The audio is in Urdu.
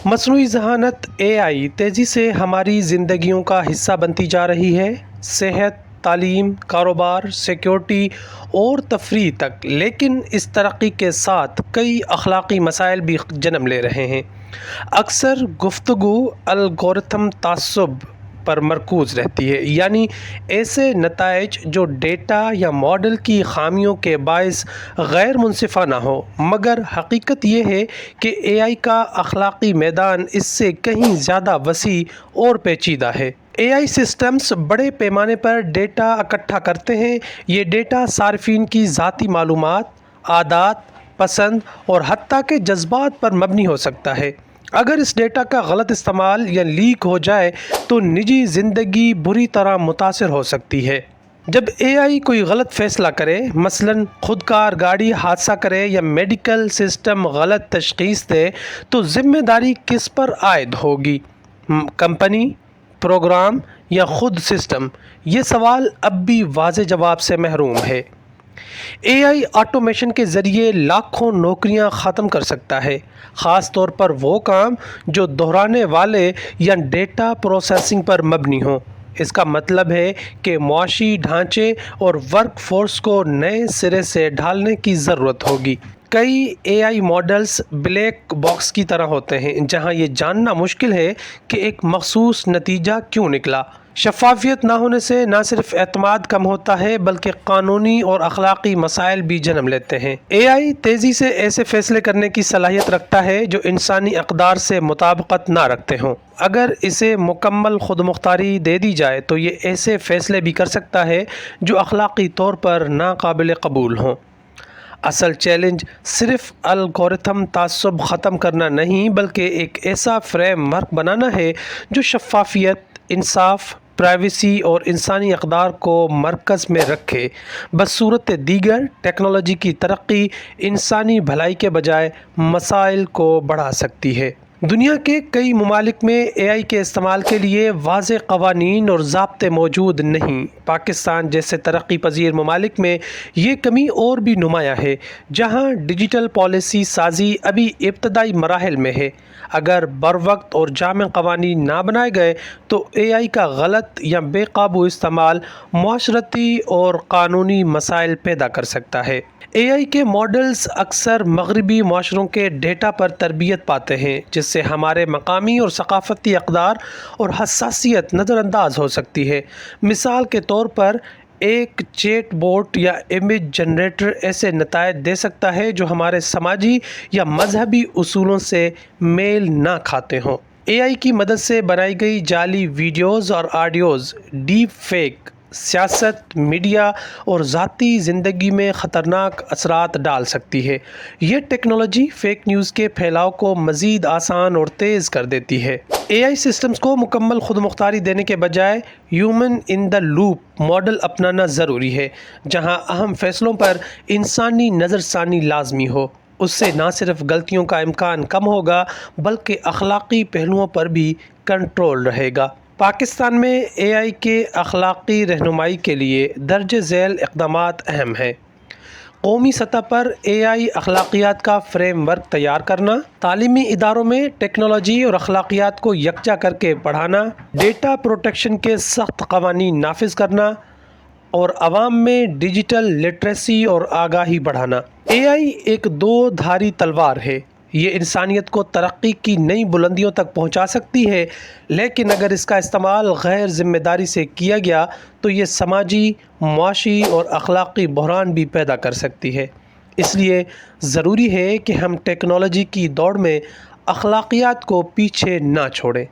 مصنوعی ذہانت AI تیزی سے ہماری زندگیوں کا حصہ بنتی جا رہی ہے، صحت، تعلیم، کاروبار، سیکیورٹی اور تفریح تک، لیکن اس ترقی کے ساتھ کئی اخلاقی مسائل بھی جنم لے رہے ہیں۔ اکثر گفتگو الگورتھم تعصب پر مرکوز رہتی ہے، یعنی ایسے نتائج جو ڈیٹا یا ماڈل کی خامیوں کے باعث غیر منصفانہ ہو، مگر حقیقت یہ ہے کہ AI کا اخلاقی میدان اس سے کہیں زیادہ وسیع اور پیچیدہ ہے۔ AI سسٹمز بڑے پیمانے پر ڈیٹا اکٹھا کرتے ہیں۔ یہ ڈیٹا صارفین کی ذاتی معلومات، عادات، پسند اور حتیٰ کہ جذبات پر مبنی ہو سکتا ہے۔ اگر اس ڈیٹا کا غلط استعمال یا لیک ہو جائے تو نجی زندگی بری طرح متاثر ہو سکتی ہے۔ جب AI کوئی غلط فیصلہ کرے، مثلاً خود کار گاڑی حادثہ کرے یا میڈیکل سسٹم غلط تشخیص دے، تو ذمہ داری کس پر عائد ہوگی؟ کمپنی، پروگرام یا خود سسٹم؟ یہ سوال اب بھی واضح جواب سے محروم ہے۔ AI آٹومیشن کے ذریعے لاکھوں نوکریاں ختم کر سکتا ہے، خاص طور پر وہ کام جو دہرانے والے یا ڈیٹا پروسیسنگ پر مبنی ہوں۔ اس کا مطلب ہے کہ معاشی ڈھانچے اور ورک فورس کو نئے سرے سے ڈھالنے کی ضرورت ہوگی۔ کئی AI ماڈلز بلیک باکس کی طرح ہوتے ہیں، جہاں یہ جاننا مشکل ہے کہ ایک مخصوص نتیجہ کیوں نکلا۔ شفافیت نہ ہونے سے نہ صرف اعتماد کم ہوتا ہے بلکہ قانونی اور اخلاقی مسائل بھی جنم لیتے ہیں۔ AI تیزی سے ایسے فیصلے کرنے کی صلاحیت رکھتا ہے جو انسانی اقدار سے مطابقت نہ رکھتے ہوں۔ اگر اسے مکمل خود مختاری دے دی جائے تو یہ ایسے فیصلے بھی کر سکتا ہے جو اخلاقی طور پر ناقابل قبول ہوں۔ اصل چیلنج صرف الگورتھم تعصب ختم کرنا نہیں بلکہ ایک ایسا فریم ورک بنانا ہے جو شفافیت، انصاف، پرائیویسی اور انسانی اقدار کو مرکز میں رکھے۔ بصورت دیگر، ٹیکنالوجی کی ترقی انسانی بھلائی کے بجائے مسائل کو بڑھا سکتی ہے۔ دنیا کے کئی ممالک میں AI کے استعمال کے لیے واضح قوانین اور ضابطے موجود نہیں۔ پاکستان جیسے ترقی پذیر ممالک میں یہ کمی اور بھی نمایاں ہے، جہاں ڈیجیٹل پالیسی سازی ابھی ابتدائی مراحل میں ہے۔ اگر بروقت اور جامع قوانین نہ بنائے گئے تو AI کا غلط یا بے قابو استعمال معاشرتی اور قانونی مسائل پیدا کر سکتا ہے۔ AI کے ماڈلز اکثر مغربی معاشروں کے ڈیٹا پر تربیت پاتے ہیں، جس سے ہمارے مقامی اور ثقافتی اقدار اور حساسیت نظر انداز ہو سکتی ہے۔ مثال کے طور پر، ایک چیٹ بوٹ یا امیج جنریٹر ایسے نتائج دے سکتا ہے جو ہمارے سماجی یا مذہبی اصولوں سے میل نہ کھاتے ہوں۔ AI کی مدد سے بنائی گئی جعلی ویڈیوز اور آڈیوز ڈیپ فیک سیاست، میڈیا اور ذاتی زندگی میں خطرناک اثرات ڈال سکتی ہے۔ یہ ٹیکنالوجی فیک نیوز کے پھیلاؤ کو مزید آسان اور تیز کر دیتی ہے۔ AI سسٹمز کو مکمل خود مختاری دینے کے بجائے human in the loop model اپنانا ضروری ہے، جہاں اہم فیصلوں پر انسانی نظر ثانی لازمی ہو۔ اس سے نہ صرف غلطیوں کا امکان کم ہوگا بلکہ اخلاقی پہلوؤں پر بھی کنٹرول رہے گا۔ پاکستان میں AI کے اخلاقی رہنمائی کے لیے درج ذیل اقدامات اہم ہیں۔ قومی سطح پر AI اخلاقیات کا فریم ورک تیار کرنا، تعلیمی اداروں میں ٹیکنالوجی اور اخلاقیات کو یکجا کر کے پڑھانا، ڈیٹا پروٹیکشن کے سخت قوانین نافذ کرنا اور عوام میں ڈیجیٹل لٹریسی اور آگاہی بڑھانا۔ AI ایک دو دھاری تلوار ہے۔ یہ انسانیت کو ترقی کی نئی بلندیوں تک پہنچا سکتی ہے، لیکن اگر اس کا استعمال غیر ذمہ داری سے کیا گیا تو یہ سماجی، معاشی اور اخلاقی بحران بھی پیدا کر سکتی ہے۔ اس لیے ضروری ہے کہ ہم ٹیکنالوجی کی دوڑ میں اخلاقیات کو پیچھے نہ چھوڑیں۔